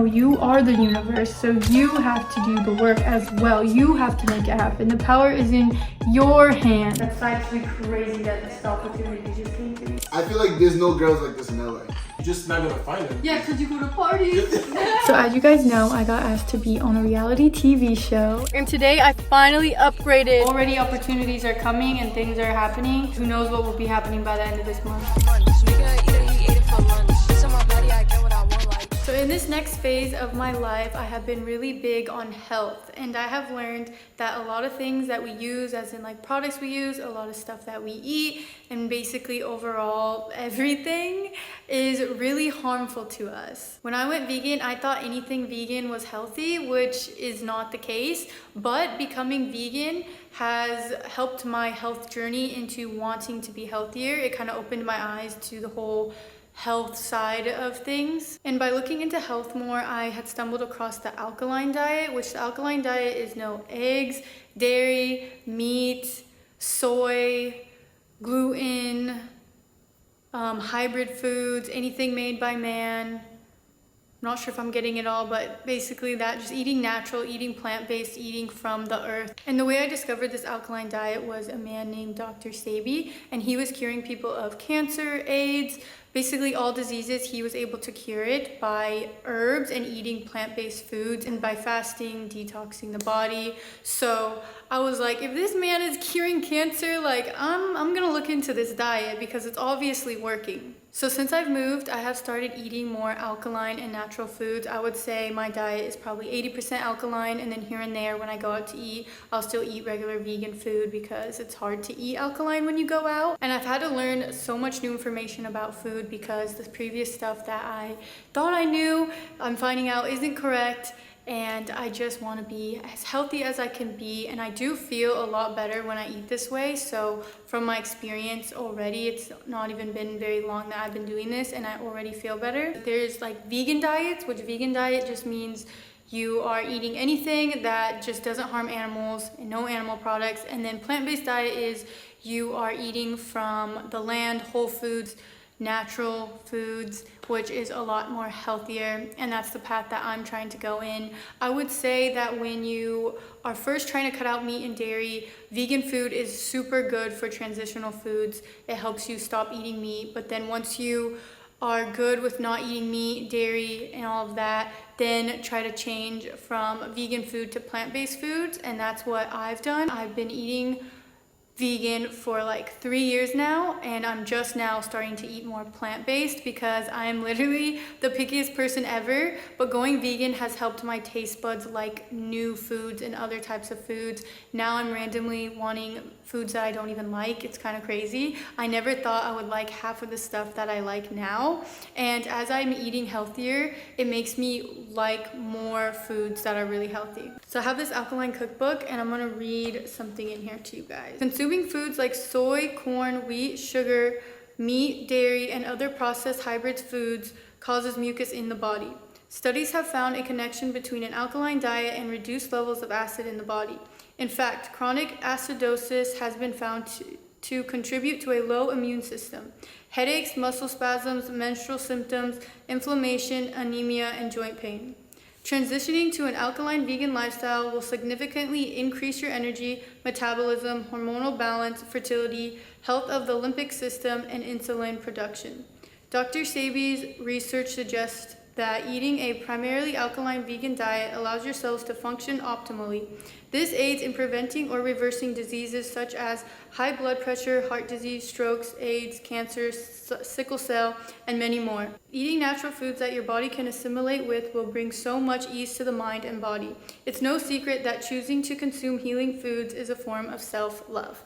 You are the universe, so you have to do the work as well. You have to make it happen. The power is in your hands. That's actually crazy that this opportunity just came to me. I feel like there's no girls like this in LA. You're just not gonna find them. Yeah, because you go to parties. So as you guys know, I got asked to be on a reality TV show. And today I finally upgraded. Already opportunities are coming and things are happening. Who knows what will be happening by the end of this month. So in this next phase of my life, I have been really big on health, and I have learned that a lot of things that we use, as in like products we use, a lot of stuff that we eat, and basically overall everything is really harmful to us. When I went vegan, I thought anything vegan was healthy, which is not the case, but becoming vegan has helped my health journey into wanting to be healthier. It kind of opened my eyes to the whole health side of things. And by looking into health more, I had stumbled across the alkaline diet, which the alkaline diet is no eggs, dairy, meat, soy, gluten, hybrid foods, anything made by man. I'm not sure if I'm getting it all, but basically that, just eating natural, eating plant-based, eating from the earth. And the way I discovered this alkaline diet was a man named Dr. Sebi, and he was curing people of cancer, AIDS, basically all diseases. He was able to cure it by herbs and eating plant-based foods and by fasting, detoxing the body. So I was like, if this man is curing cancer, like I'm gonna look into this diet because it's obviously working. So since I've moved, I have started eating more alkaline and natural foods. I would say my diet is probably 80% alkaline, and then here and there when I go out to eat, I'll still eat regular vegan food because it's hard to eat alkaline when you go out. And I've had to learn so much new information about food because the previous stuff that I thought I knew, I'm finding out isn't correct. And I just want to be as healthy as I can be, and I do feel a lot better when I eat this way. So from my experience already, it's not even been very long that I've been doing this, and I already feel better. There's like vegan diets, which vegan diet just means you are eating anything that just doesn't harm animals and no animal products. And then plant-based diet is you are eating from the land, whole foods, natural foods, which is a lot more healthier, and that's the path that I'm trying to go in. I would say that when you are first trying to cut out meat and dairy, vegan food is super good for transitional foods. It helps you stop eating meat, but then once you are good with not eating meat, dairy, and all of that, then try to change from vegan food to plant-based foods, and that's what I've done. I've been eating vegan for like 3 years now, and I'm just now starting to eat more plant-based because I'm literally the pickiest person ever, but going vegan has helped my taste buds like new foods and other types of foods. Now I'm randomly wanting foods that I don't even like. It's kind of crazy. I never thought I would like half of the stuff that I like now, and as I'm eating healthier, it makes me like more foods that are really healthy. So I have this alkaline cookbook, and I'm gonna read something in here to you guys. Consuming foods like soy, corn, wheat, sugar, meat, dairy, and other processed hybrid foods causes mucus in the body. Studies have found a connection between an alkaline diet and reduced levels of acid in the body. In fact, chronic acidosis has been found to contribute to a low immune system, headaches, muscle spasms, menstrual symptoms, inflammation, anemia, and joint pain. Transitioning to an alkaline vegan lifestyle will significantly increase your energy, metabolism, hormonal balance, fertility, health of the limbic system, and insulin production. Dr. Sebi's research suggests that eating a primarily alkaline vegan diet allows your cells to function optimally. This aids in preventing or reversing diseases such as high blood pressure, heart disease, strokes, AIDS, cancer, sickle cell, and many more. Eating natural foods that your body can assimilate with will bring so much ease to the mind and body. It's no secret that choosing to consume healing foods is a form of self-love.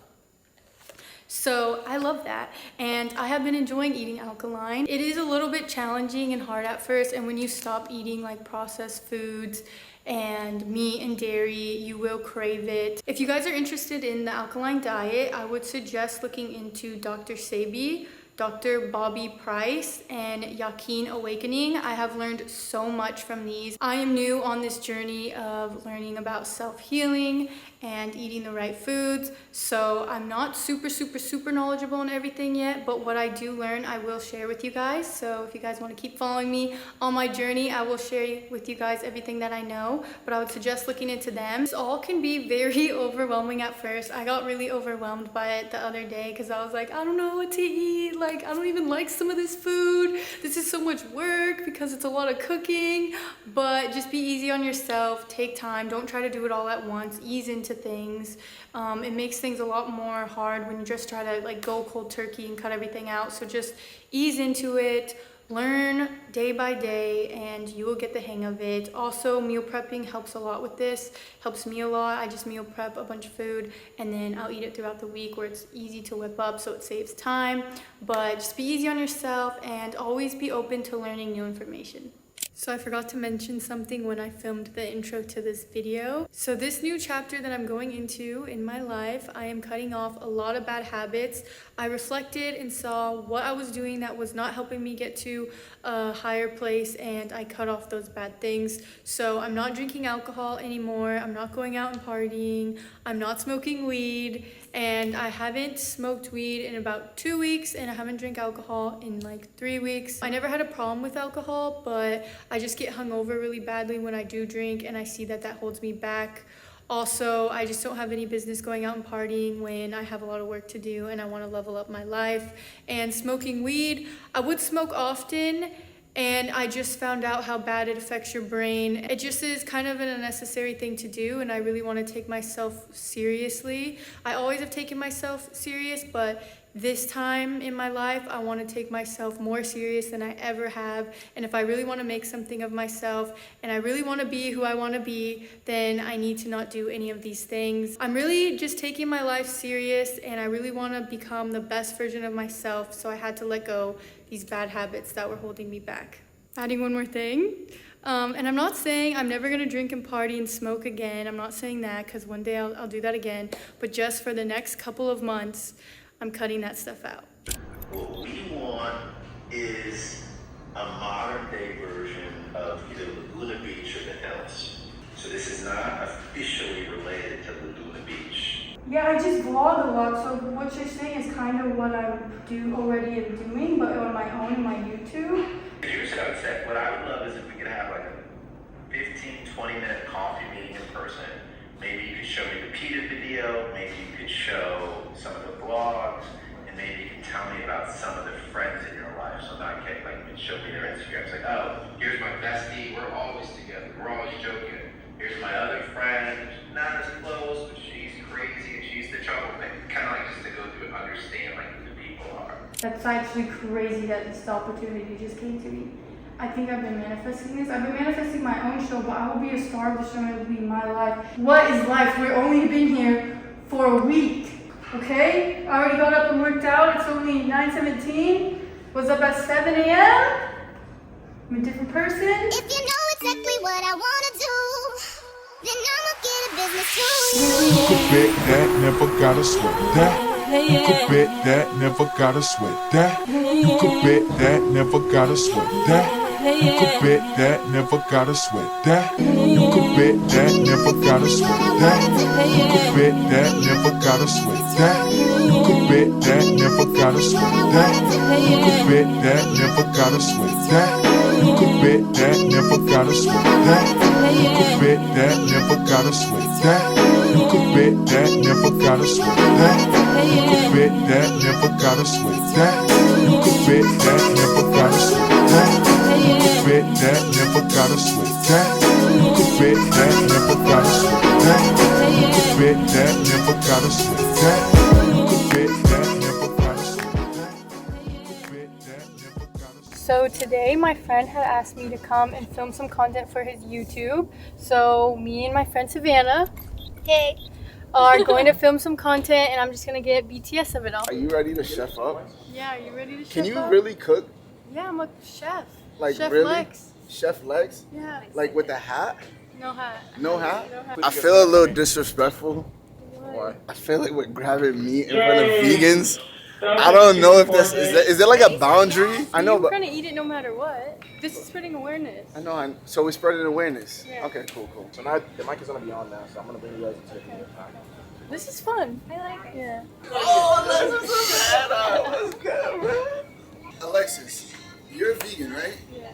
So I love that, and I have been enjoying eating alkaline. It is a little bit challenging and hard at first, and when you stop eating like processed foods and meat and dairy, you will crave it. If you guys are interested in the alkaline diet, I would suggest looking into Dr. Sebi. Dr. Bobby Price and Yakin Awakening. I have learned so much from these. I am new on this journey of learning about self-healing and eating the right foods, so I'm not super knowledgeable on everything yet, but what I do learn I will share with you guys. So if you guys want to keep following me on my journey, I will share with you guys everything that I know, but I would suggest looking into them. This all can be very overwhelming at first. I got really overwhelmed by it the other day because I was like, I don't know what to eat, like I don't even like some of this food, this is so much work because it's a lot of cooking. But just be easy on yourself, take time, don't try to do it all at once, ease into things. It makes things a lot more hard when you just try to like go cold turkey and cut everything out. So just ease into it, learn day by day, and you will get the hang of it. Also, meal prepping helps a lot with this, helps me a lot. I just meal prep a bunch of food and then I'll eat it throughout the week where it's easy to whip up, so it saves time. But just be easy on yourself and always be open to learning new information. So I forgot to mention something when I filmed the intro to this video. So this new chapter that I'm going into in my life, I am cutting off a lot of bad habits. I reflected and saw what I was doing that was not helping me get to a higher place, and I cut off those bad things. So I'm not drinking alcohol anymore, I'm not going out and partying, I'm not smoking weed, and I haven't smoked weed in about 2 weeks, and I haven't drank alcohol in like 3 weeks. I never had a problem with alcohol, but I just get hungover really badly when I do drink, and I see that that holds me back. Also, I just don't have any business going out and partying when I have a lot of work to do and I want to level up my life. And smoking weed, I would smoke often, and I just found out how bad it affects your brain. It just is kind of an unnecessary thing to do, and I really want to take myself seriously. I always have taken myself serious, but this time in my life, I want to take myself more serious than I ever have. And if I really want to make something of myself and I really want to be who I want to be, then I need to not do any of these things. I'm really just taking my life serious, and I really want to become the best version of myself, so I had to let go these bad habits that were holding me back. Adding one more thing. And I'm not saying I'm never gonna drink and party and smoke again. I'm not saying that, because one day I'll do that again. But just for the next couple of months, I'm cutting that stuff out. What we want is a modern day version of either Laguna Beach or the Hills. So this is not officially related to Laguna Beach. Yeah, I just vlog a lot, so what you're saying is kind of what I do already am doing, but on my own, in my YouTube. Here's what I would say. What I would love is if we could have like a 15-20-minute coffee meeting in person. Maybe you could show me the PETA video, maybe you could show some of the vlogs, and maybe you can tell me about some of the friends in your life. So not kidding, like you can show me their Instagram. It's like, oh, here's my bestie, we're always together, we're always joking. Here's my other friend, not as close, but she's crazy and she's the troublemaker. Kind of like just to go through and understand like who the people are. That's actually crazy that this opportunity just came to me. I think I've been manifesting this. I've been manifesting my own show, but I will be a star of the show, and it will be my life. What is life? We've only been here for a week, okay? I already got up and worked out. It's only 9:17. Was up at 7 a.m. I'm a different person. If you know exactly what I wanna do, then I'ma get a business too. You could bet that, never gotta sweat that. You could bet that, never gotta sweat that. You could bet that, never gotta sweat that. You could bet that, never gotta sweat that. You could bet that, never gotta sweat that. You could bet that, never gotta sweat that. You could bet that, never gotta sweat that. You could bet that, never gotta sweat that. You could bet that, never gotta sweat that. You could bet that, never gotta sweat that. You could bet that, never gotta sweat that. You could bet that, never gotta sweat that. You could bet that, never gotta sweat that. You could bet that, never gotta sweat that. You could bet that, never gotta sweat that. You could bet that, never gotta sweat that. You could bet that, never gotta sweat that. You could bet that, never gotta sweat that. So today my friend had asked me to come and film some content for his YouTube. So me and my friend Savannah, hey, are going to film some content, and I'm just going to get BTS of it all. Are you ready to chef up? Yeah, are you ready to chef Can you up? really cook? Yeah, I'm a chef. Like Chef really? Lex. Chef Lex? Yeah. Like with a hat? No hat. No hat? No hat. I feel a little disrespectful. What? I feel like we're grabbing meat in front of vegans. I don't know if is there like a boundary? I know, You're but gonna eat it no matter what. This is spreading awareness. I know. So we're spreading awareness. Yeah. Okay, cool. So now the mic is gonna be on now, so I'm gonna bring you guys into the video. This is fun. I like it. Yeah. Oh, this is so bad. What's good, man? Alexis, you're a vegan, right? Yeah.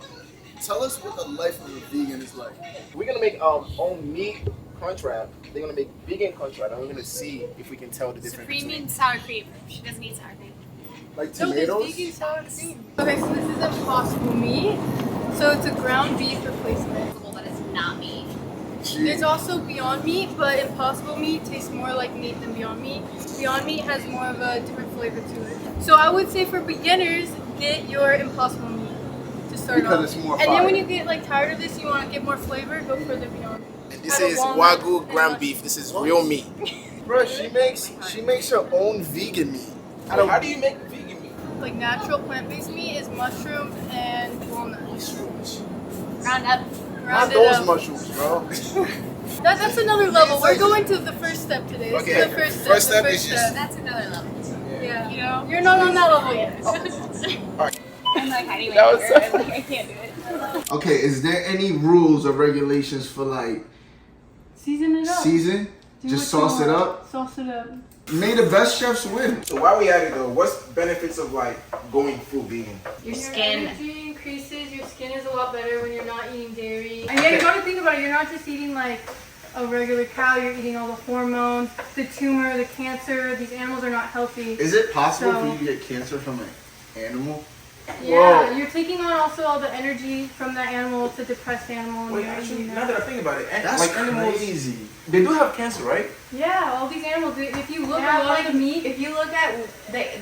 Tell us what the life of a vegan is like. We're gonna make own meat crunch wrap. They're gonna make vegan crunch wrap, and we're gonna see if we can tell the difference. Supreme between means sour cream. She doesn't eat sour cream. like No, there's tomatoes. vegan sour cream. Okay, so this is Impossible meat. So it's a ground beef replacement. Well, that is not meat. There's also Beyond Meat, but Impossible meat tastes more like meat than Beyond Meat. Beyond Meat has more of a different flavor to it. So I would say for beginners, get your Impossible meat to start Because off. it's more And then when fire. you get like tired of this, you want to get more flavor, go for the Beyond Meat. And this Add a is walnut Wagyu and ground mushroom. beef. This is real meat. Bro, she makes her own vegan meat. How do you make vegan meat? Like natural plant-based meat is mushroom and walnuts. Mushrooms. Round up. Not Round it those up. mushrooms, bro. That's another level. We're going to the first step today. This Okay, is the first step. first the step first is just- That's another level. Yeah. You know? You're not on that level yet. I'm like hiding my That was anger. I'm like, I can't do it. Okay, is there any rules or regulations for like Season it up. season? Do Just what you sauce it want. up? Sauce it up. May the best chefs win. So while we at it though, what's benefits of like going full vegan? Your skin. energy increases. Your skin is a lot better when you're not eating dairy. And yeah, you gotta think about it. You're not just eating like a regular cow. You're eating all the hormones, the tumor, the cancer. These animals are not healthy. Is it possible So- for you to get cancer from an animal? Yeah, you're taking on also all the energy from that animal. It's a depressed animal. and Wait, you're actually, eating now that I think about it, That's like animals, crazy. they do have cancer, right? Yeah, all these animals. If you look Yeah, at a lot like, of the meat, if you look at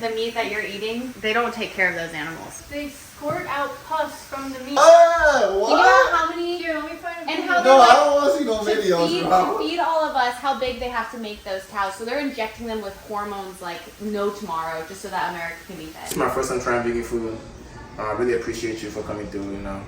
the meat that you're eating, they don't take care of those animals. they squirt out pus from the meat. Ah, You know how many Here, let me find a And video. how No, they're I like, don't want to see no videos, to bro. feed all of us how big they have to make those cows. So they're injecting them with hormones like no tomorrow just so that America can be fed. It's my first time trying vegan food. I really appreciate you for coming through, you know,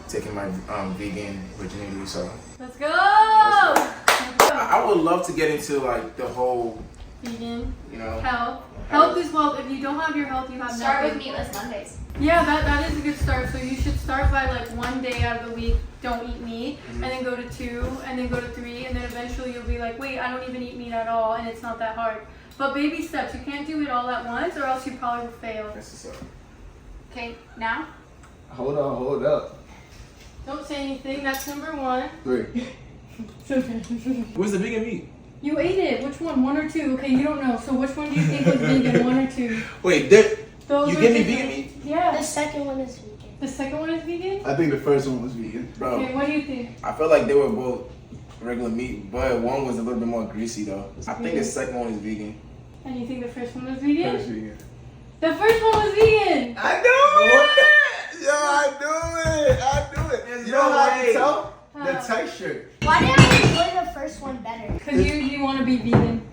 taking my vegan virginity. So Let's go! I would love to get into like the whole, Vegan, you know, health. Health is wealth. If you don't have your health, you have Start with nothing. meatless Mondays. Yeah, that is a good start. So you should start by like 1 day out of the week, don't eat meat, and then go to 2, and then go to 3, and then eventually you'll be like, wait, I don't even eat meat at all, and it's not that hard. But baby steps, you can't do it all at once, or else you probably will fail. that's what's up. Okay, now? Hold up. Don't say anything. That's number 1. Wait. Where's the vegan meat? You ate it. Which one? 1 or 2? Okay, you don't know. So which one do you think was vegan? 1 or 2? Wait, Those you are give me different. vegan meat? Yeah. The second one is vegan. The second one is vegan? I think the first one was vegan. Bro, Okay, what do you think? I feel like they were both regular meat, but one was a little bit more greasy though. I think the second one is vegan. And you think the first one was vegan? vegan. The first one was vegan! I do it! Yo, I do it! You know how I can tell? The texture. Why did I enjoy the first one better? Because you want to be vegan.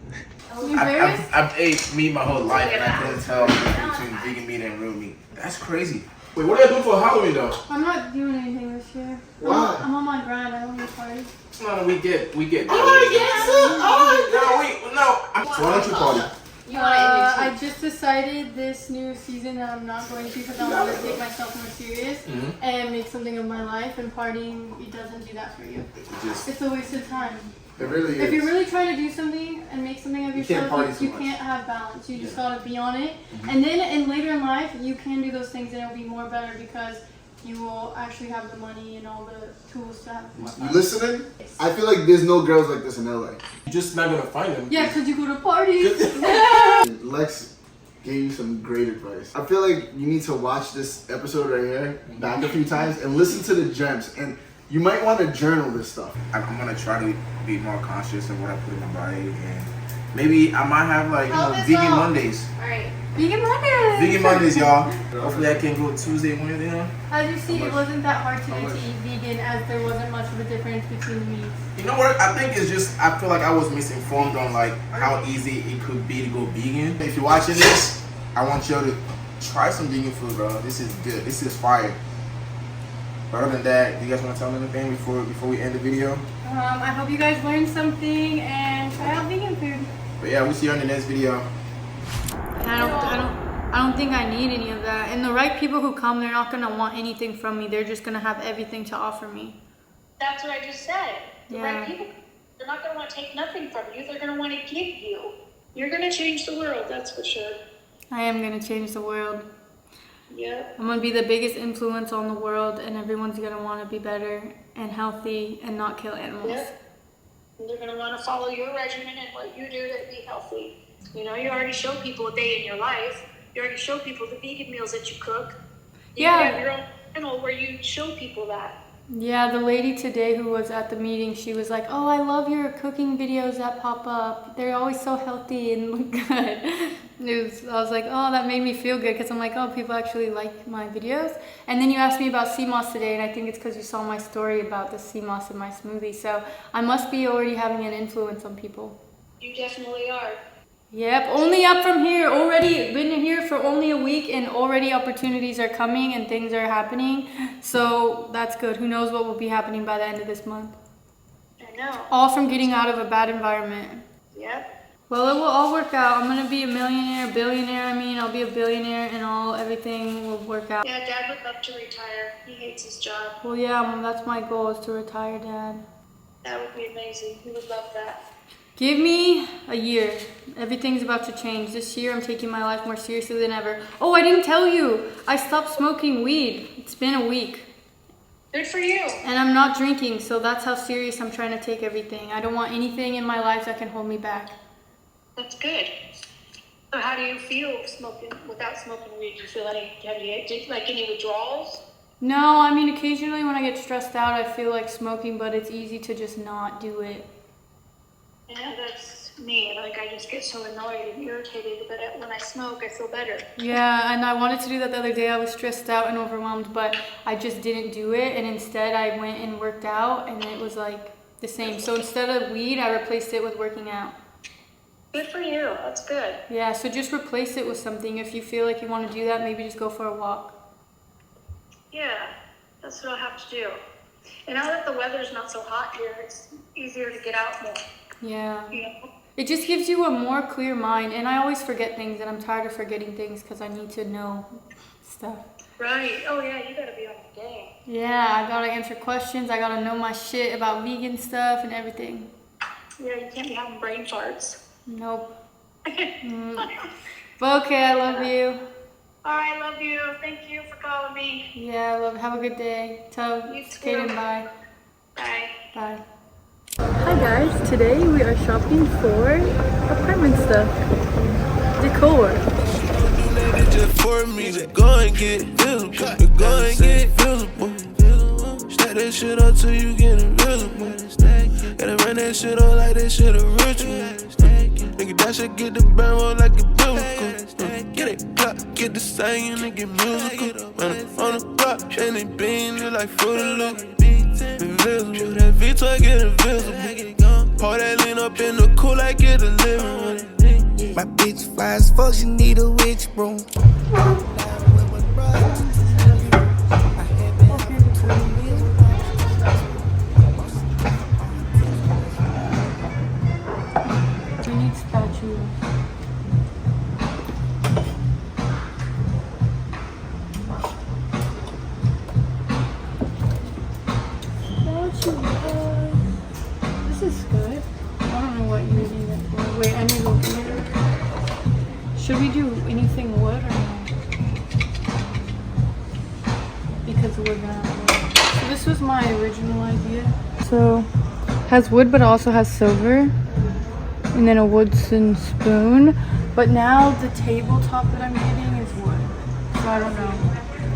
You embarrassed? I've ate meat my whole life and I couldn't tell the difference between vegan meat and real meat. That's crazy. Wait, what are you doing for Halloween though? I'm not doing anything this year. Why? I'm on my grind. I don't need parties. No, we get. No, wait. No. So why don't you party? You want to I just decided this new season that I'm not going to because I want to take myself more serious and make something of my life, and partying, it doesn't do that for you. It's a waste of time. It really If you're is. really trying to do something and make something of You can't yourself, party too you much. can't have balance. You just gotta be on it. And then and later in life, you can do those things and it'll be more better because you will actually have the money and all the tools to have more fun. You listening? I feel like there's no girls like this in LA. You're just not gonna find them. Yeah, because you go to parties. Lex gave you some great advice. I feel like you need to watch this episode right here back a few times and listen to the gems. And you might want to journal this stuff. I'm gonna try to be more conscious of what I put in my body, and maybe I might have like vegan Mondays. Alright. Vegan Mondays! Vegan Mondays, y'all. Hopefully I can go Tuesday, Wednesday. You know? As you see, it wasn't that hard today to eat vegan as there wasn't much of a difference between the meats. You know what? I think it's just I feel like I was misinformed on like how easy it could be to go vegan. If you're watching this, I want you to try some vegan food, bro. This is good. This is fire. But other than that, do you guys want to tell me anything before we end the video? I hope you guys learned something and try out vegan food. But yeah, we'll see you on the next video. I don't think I need any of that. And the right people who come, they're not gonna want anything from me. They're just gonna have everything to offer me. That's what I just said. The Yeah. right people, they're not gonna want to take nothing from you. They're gonna want to give you. You're gonna change the world, that's for sure. I am gonna change the world. Yep. I'm gonna be the biggest influence on the world, and everyone's gonna want to be better and healthy and not kill animals. Yep. And they're gonna want to follow your regimen and what you do to be healthy. You know, you already show people a day in your life. You already show people the vegan meals that you cook. You Yeah. have your own channel where you show people that. Yeah, the lady today who was at the meeting, she was like, "Oh, I love your cooking videos that pop up. They're always so healthy and look good." I was like, "Oh, that made me feel good," because I'm like, "Oh, people actually like my videos." And then you asked me about sea moss today, and I think it's because you saw my story about the sea moss in my smoothie. So I must be already having an influence on people. You definitely are. Yep, only up from here. Already been here for only a week, and already opportunities are coming and things are happening. So that's good. Who knows what will be happening by the end of this month? I know. All from getting out of a bad environment. Yep. Well, it will all work out. I'm gonna be a millionaire, billionaire. I'll be a billionaire, and everything will work out. Yeah, Dad would love to retire. He hates his job. Well, yeah, Mom, that's my goal, is to retire, Dad. That would be amazing. He would love that. Give me a year. Everything's about to change. This year, I'm taking my life more seriously than ever. Oh, I didn't tell you. I stopped smoking weed. It's been a week. Good for you. And I'm not drinking, so that's how serious I'm trying to take everything. I don't want anything in my life that can hold me back. That's good. So how do you feel without smoking weed? Do you feel any withdrawals? No, I mean, occasionally when I get stressed out, I feel like smoking, but it's easy to just not do it. Yeah, that's me. Like, I just get so annoyed and irritated, but when I smoke, I feel better. Yeah, and I wanted to do that the other day. I was stressed out and overwhelmed, but I just didn't do it. And instead, I went and worked out, and it was like the same. So instead of weed, I replaced it with working out. Good for you. That's good. Yeah, so just replace it with something. If you feel like you want to do that, maybe just go for a walk. Yeah, that's what I'll have to do. And now that the weather's not so hot here, it's easier to get out more. Yeah. You know? It just gives you a more clear mind. And I always forget things, and I'm tired of forgetting things because I need to know stuff. Right. Oh, yeah, you gotta be on your game. Yeah, I gotta answer questions. I gotta know my shit about vegan stuff and everything. Yeah, you can't be having brain farts. Nope. But okay, I love you. All right, love you. Thank you for calling me. Yeah, I love you. Have a good day. Tell You too. Kaden bye. Bye. Bye. Hi guys, today we are shopping for apartment stuff. Decor. Just for me to go and get visible, go and get visible. Stack that shit up till you get invisible. Gotta run that shit up like that shit a ritual. Nigga, that shit get the barrel like a biblical. Get it clock, get the singing and get musical. Run it on the block, and it bean just like Fruity Loop. Invisible, that V-toy get invisible. Pour that lean up in the cool like it a living room. My bitch fly as fuck, she need a witch broom. We need statues. This is good. I don't know what you need it for. Wait, I need to open it. Should we do anything wood or no? Because we're gonna have wood. So this was my original idea. So has wood but also has silver. And then a wooden spoon. But now the tabletop that I'm getting is wood. So I don't know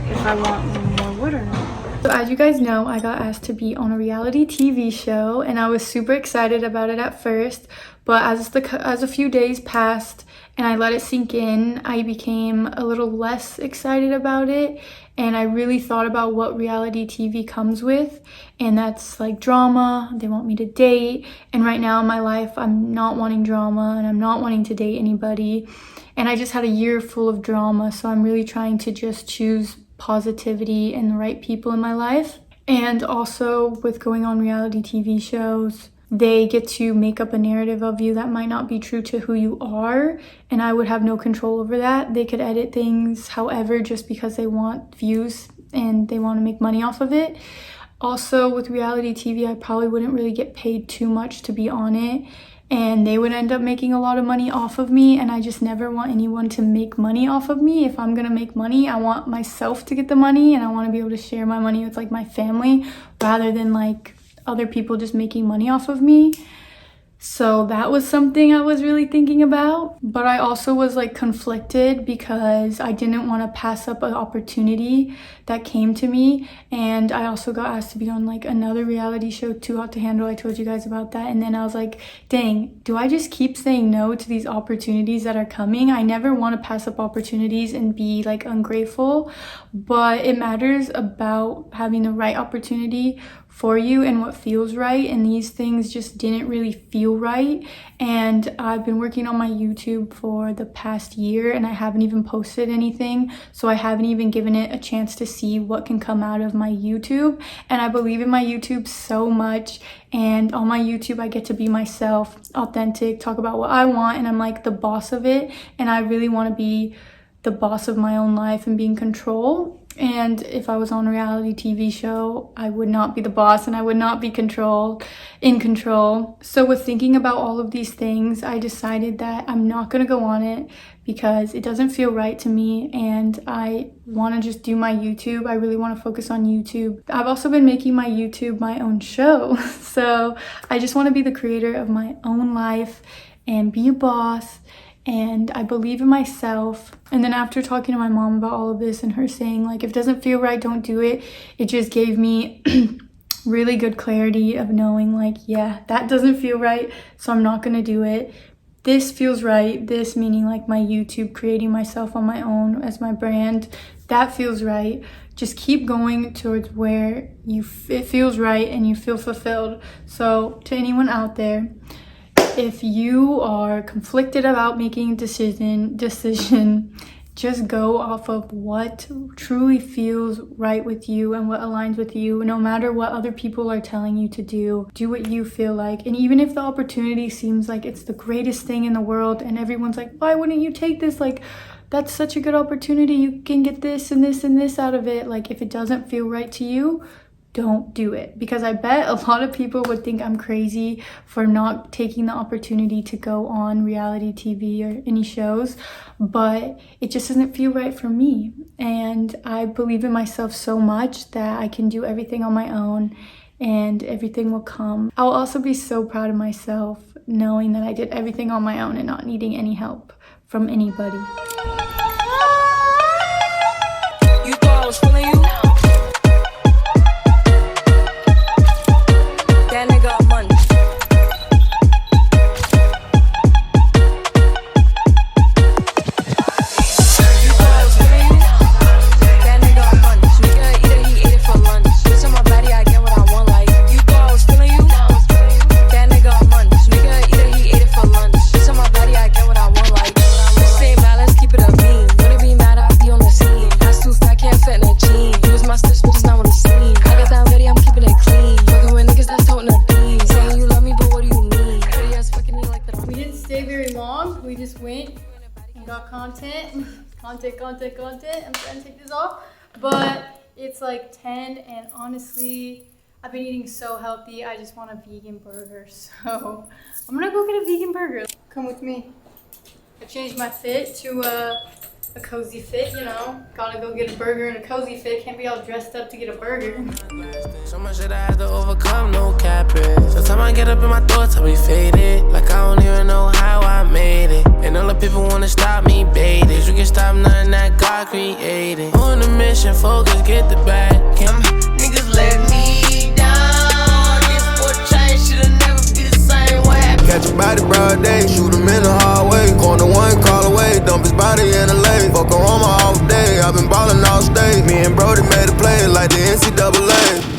if I want more wood or not. So as you guys know, I got asked to be on a reality TV show, and I was super excited about it at first, but as a few days passed and I let it sink in, I became a little less excited about it, and I really thought about what reality TV comes with, and that's like drama. They want me to date, and right now in my life I'm not wanting drama and I'm not wanting to date anybody, and I just had a year full of drama, so I'm really trying to just choose positivity and the right people in my life. And also with going on reality TV shows, they get to make up a narrative of you that might not be true to who you are, and I would have no control over that. They could edit things however just because they want views and they want to make money off of it. Also, with reality TV, I probably wouldn't really get paid too much to be on it, and they would end up making a lot of money off of me, and I just never want anyone to make money off of me. If I'm gonna make money, I want myself to get the money, and I want to be able to share my money with like my family rather than like other people just making money off of me. So that was something I was really thinking about. But I also was like conflicted because I didn't want to pass up an opportunity that came to me. And I also got asked to be on like another reality show, Too Hot to Handle. I told you guys about that. And then I was like, dang, do I just keep saying no to these opportunities that are coming? I never want to pass up opportunities and be like ungrateful. But it matters about having the right opportunity for you and what feels right, and these things just didn't really feel right. And I've been working on my YouTube for the past year and I haven't even posted anything, so I haven't even given it a chance to see what can come out of my YouTube. And I believe in my YouTube so much, and on my YouTube I get to be myself, authentic, talk about what I want, and I'm like the boss of it, and I really want to be the boss of my own life and be in control. And if I was on a reality TV show, I would not be the boss and I would not be in control. So with thinking about all of these things, I decided that I'm not going to go on it because it doesn't feel right to me, and I want to just do my YouTube. I really want to focus on YouTube. I've also been making my YouTube my own show. So I just want to be the creator of my own life and be a boss. And I believe in myself. And then after talking to my mom about all of this and her saying like, if it doesn't feel right, don't do it, it just gave me really good clarity of knowing like, yeah, that doesn't feel right, so I'm not gonna do it. This feels right, this meaning like my YouTube, creating myself on my own as my brand, that feels right. Just keep going towards where it feels right and you feel fulfilled. So to anyone out there, if you are conflicted about making a decision, just go off of what truly feels right with you and what aligns with you. No matter what other people are telling you to do what you feel like. And even if the opportunity seems like it's the greatest thing in the world and everyone's like, why wouldn't you take this? Like, that's such a good opportunity. You can get this and this and this out of it. Like, if it doesn't feel right to you, don't do it. Because I bet a lot of people would think I'm crazy for not taking the opportunity to go on reality TV or any shows, but it just doesn't feel right for me. And I believe in myself so much that I can do everything on my own and everything will come. I'll also be so proud of myself knowing that I did everything on my own and not needing any help from anybody. You thought I was feeling you? That nigga got money. You thought I was feeling you? That nigga got money. Nigga eat it, he ate it for lunch. Bitch on my body, I get what I want. Like, you thought I was feeling you? That nigga got money. Nigga eat it, he ate it for lunch. Bitch on my body, I get what I want. Like, this ain't mad, let's keep it a beam. Wouldn't be mad, I'd be on the scene. Ass too fat, can't fit in a jean. Use my steps, but it's not what it's seen. I got that ready, I'm keeping it clean. Fucking with niggas that's toting a beam. Saying you love me, but what do you mean? Pretty ass fucking me like that. We didn't stay very long. We just went and got content. content. I'm trying to take this off. But it's like 10 and honestly, I've been eating so healthy. I just want a vegan burger. So I'm gonna go get a vegan burger. Come with me. I changed my fit to a cozy fit, you know. Gotta go get a burger in a cozy fit. Can't be all dressed up to get a burger. So much shit I had to overcome, no capping. Sometimes I get up in my thoughts, I be faded. Like I don't even know how I made it. And all the people wanna stop me, baited. You can stop nothing that God created. On a mission, focus, get the bag. Niggas let me down. This for change, should've never be the same way. Catch a body broad day, shoot him in the hallway. Corner one, call away, dump his body in the lake. Fuck her on my off day, I've been ballin' all day. Me and Brody made a play like the NCAA.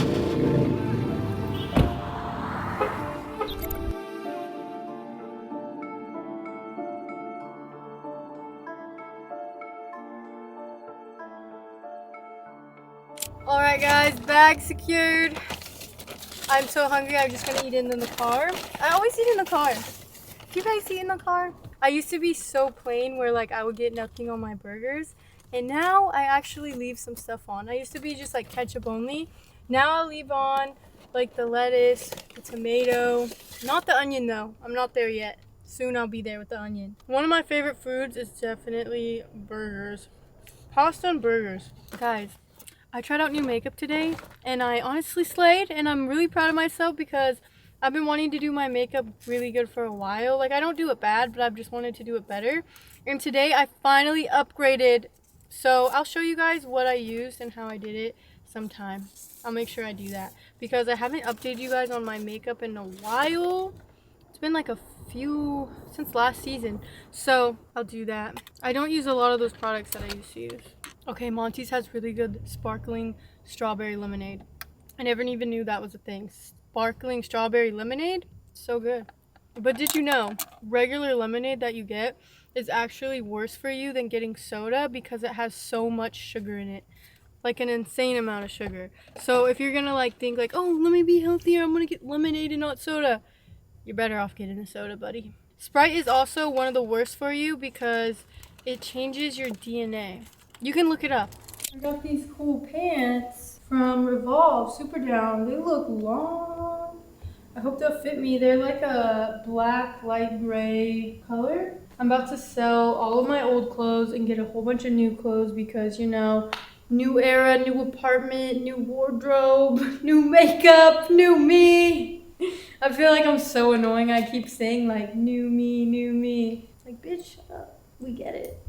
Alright guys, bag secured. I'm so hungry, I'm just gonna eat it in the car. I always eat in the car. Do you guys eat in the car? I used to be so plain where like I would get nothing on my burgers. And now I actually leave some stuff on. I used to be just like ketchup only. Now I'll leave on like the lettuce, the tomato, not the onion though. I'm not there yet. Soon I'll be there with the onion. One of my favorite foods is definitely burgers. Pasta and burgers. Guys, I tried out new makeup today and I honestly slayed, and I'm really proud of myself because I've been wanting to do my makeup really good for a while. Like, I don't do it bad, but I've just wanted to do it better. And today I finally upgraded. So I'll show you guys what I used and how I did it sometime. I'll make sure I do that because I haven't updated you guys on my makeup in a while. It's been like a few since last season, so I'll do that. I don't use a lot of those products that I used to use. Okay, Monty's has really good sparkling strawberry lemonade. I never even knew that was a thing. Sparkling strawberry lemonade, so good. But did you know regular lemonade that you get is actually worse for you than getting soda because it has so much sugar in it, like an insane amount of sugar. So if you're gonna like think like, oh, let me be healthier, I'm gonna get lemonade and not soda, you're better off getting a soda, buddy. Sprite is also one of the worst for you because it changes your DNA. You can look it up. I got these cool pants from Revolve, super down. They look long. I hope they'll fit me. They're like a black, light gray color. I'm about to sell all of my old clothes and get a whole bunch of new clothes because, you know, new era, new apartment, new wardrobe, new makeup, new me. I feel like I'm so annoying. I keep saying like, new me, new me. Like, bitch, shut up. We get it.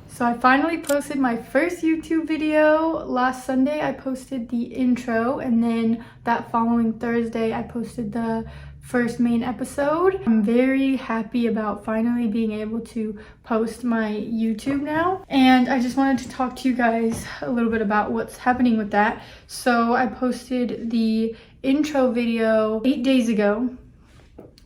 So I finally posted my first YouTube video. Last Sunday I posted the intro, and then that following Thursday I posted the first main episode. I'm very happy about finally being able to post my YouTube now, and I just wanted to talk to you guys a little bit about what's happening with that. So I posted the intro video 8 days ago.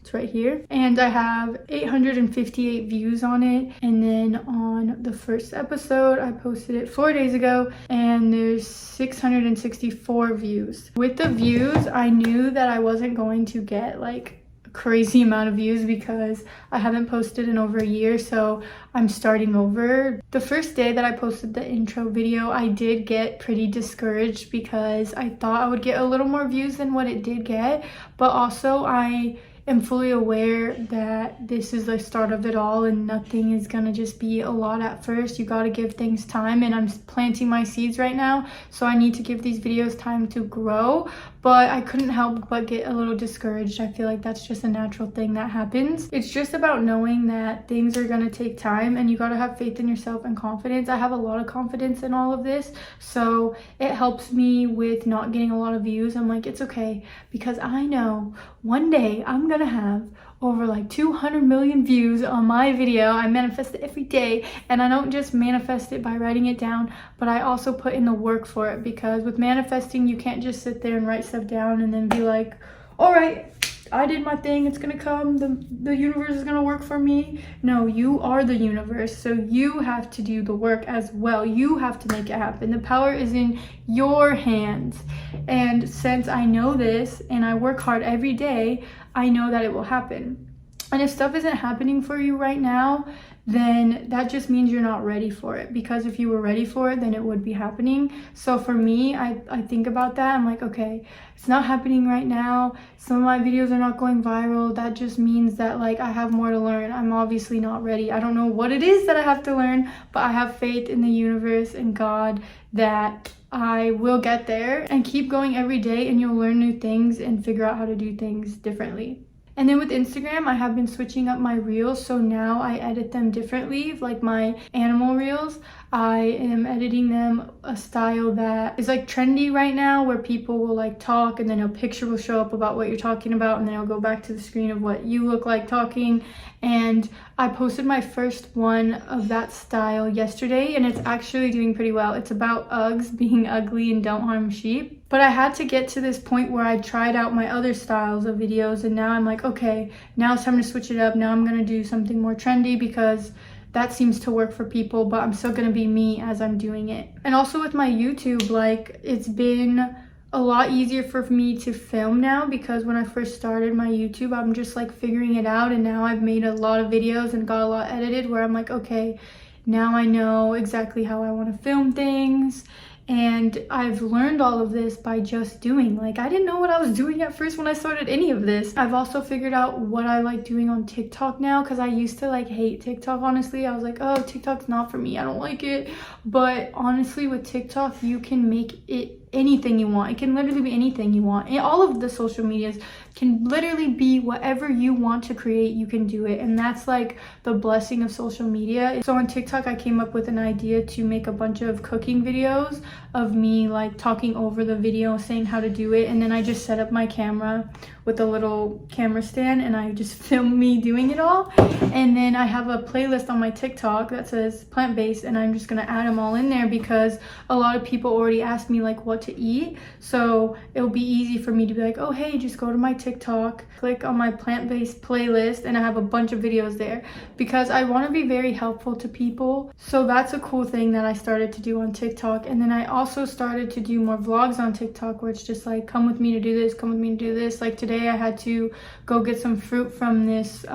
It's right here, and I have 858 views on it. And then on the first episode I posted it 4 days ago, and there's 664 views. With the views, I knew that I wasn't going to get like a crazy amount of views because I haven't posted in over a year, so I'm starting over. The first day that I posted the intro video, I did get pretty discouraged because I thought I would get a little more views than what it did get, but also I am fully aware that this is the start of it all and nothing is gonna just be a lot at first. You gotta give things time, and I'm planting my seeds right now, so I need to give these videos time to grow. But I couldn't help but get a little discouraged. I feel like that's just a natural thing that happens. It's just about knowing that things are gonna take time, and you gotta have faith in yourself and confidence. I have a lot of confidence in all of this, so it helps me with not getting a lot of views. I'm like, it's okay, because I know one day I'm gonna have over like 200 million views on my video. I manifest it every day, and I don't just manifest it by writing it down, but I also put in the work for it, because with manifesting you can't just sit there and write stuff down and then be like, all right, I did my thing, it's gonna come, the universe is gonna work for me. No, you are the universe, so you have to do the work as well. You have to make it happen. The power is in your hands. And since I know this and I work hard every day, I know that it will happen. And if stuff isn't happening for you right now, then that just means you're not ready for it, because if you were ready for it, then it would be happening. So for me, I think about that. I'm like, okay, it's not happening right now. Some of my videos are not going viral. That just means that like I have more to learn. I'm obviously not ready. I don't know what it is that I have to learn, but I have faith in the universe and God that I will get there, and keep going every day and you'll learn new things and figure out how to do things differently. And then with Instagram, I have been switching up my reels, so now I edit them differently. Like my animal reels, I am editing them a style that is like trendy right now, where people will like talk and then a picture will show up about what you're talking about, and then I'll go back to the screen of what you look like talking. And I posted my first one of that style yesterday, and it's actually doing pretty well. It's about Uggs being ugly and don't harm sheep. But I had to get to this point where I tried out my other styles of videos, and now I'm like, okay, now it's time to switch it up. Now I'm gonna do something more trendy because that seems to work for people, but I'm still gonna be me as I'm doing it. And also with my YouTube, like, it's been a lot easier for me to film now, because when I first started my YouTube, I'm just like figuring it out, and now I've made a lot of videos and got a lot edited where I'm like, okay, now I know exactly how I want to film things. And I've learned all of this by just doing. Like, I didn't know what I was doing at first when I started any of this. I've also figured out what I like doing on TikTok now, because I used to like hate TikTok, honestly. I was like, oh, TikTok's not for me, I don't like it. But honestly, with TikTok, you can make it anything you want. It can literally be anything you want. And all of the social medias can literally be whatever you want to create, you can do it. And that's like the blessing of social media. So on TikTok, I came up with an idea to make a bunch of cooking videos of me like talking over the video, saying how to do it. And then I just set up my camera with a little camera stand and I just film me doing it all. And then I have a playlist on my TikTok that says plant-based, and I'm just gonna add them all in there because a lot of people already ask me like what to eat. So it'll be easy for me to be like, oh hey, just go to my TikTok, click on my plant-based playlist, and I have a bunch of videos there because I want to be very helpful to people. So that's a cool thing that I started to do on TikTok. And then I also started to do more vlogs on TikTok where it's just like, come with me to do this, come with me to do this. Like today I had to go get some fruit from this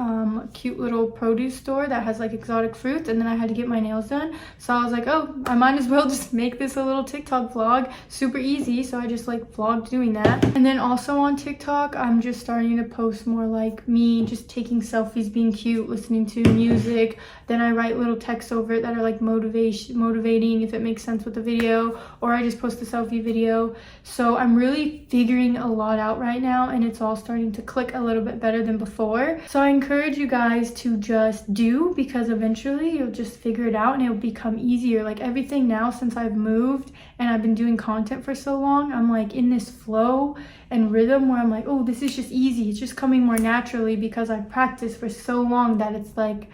cute little produce store that has like exotic fruits, and then I had to get my nails done. So I was like, oh, I might as well just make this a little TikTok vlog, super easy. So I just like vlogged doing that. And then also on TikTok, I'm just starting to post more like me just taking selfies, being cute, listening to music. Then I write little texts over it that are like motivating if it makes sense with the video, or I just post a selfie video. So I'm really figuring a lot out right now, and it's all starting to click a little bit better than before. So I encourage you guys to just do, because eventually you'll just figure it out and it'll become easier. Like everything now, since I've moved and I've been doing content for so long, I'm like in this flow and rhythm where I'm like, oh, this is just easy. It's just coming more naturally because I've practiced for so long that it's like,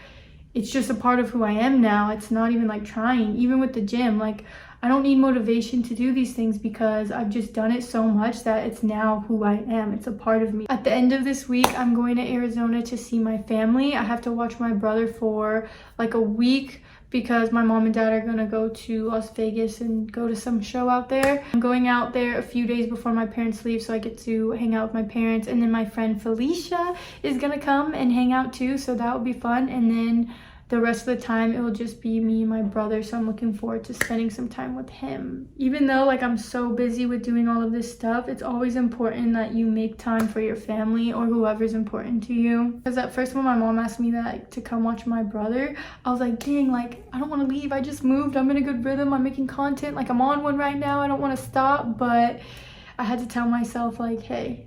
it's just a part of who I am now. It's not even like trying. Even with the gym, like I don't need motivation to do these things because I've just done it so much that it's now who I am. It's a part of me. At the end of this week, I'm going to Arizona to see my family. I have to watch my brother for like a week because my mom and dad are gonna go to Las Vegas and go to some show out there. I'm going out there a few days before my parents leave so I get to hang out with my parents. And then my friend Felicia is gonna come and hang out too, so that will be fun. And then the rest of the time it will just be me and my brother, so I'm looking forward to spending some time with him. Even though like I'm so busy with doing all of this stuff, it's always important that you make time for your family or whoever's important to you. Because at first when my mom asked me that like, to come watch my brother, I was like, dang, like I don't want to leave. I just moved, I'm in a good rhythm, I'm making content, like I'm on one right now, I don't want to stop. But I had to tell myself like, hey,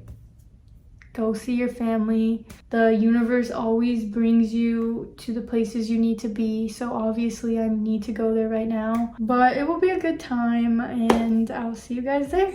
go see your family. The universe always brings you to the places you need to be. So obviously I need to go there right now. But it will be a good time and I'll see you guys there.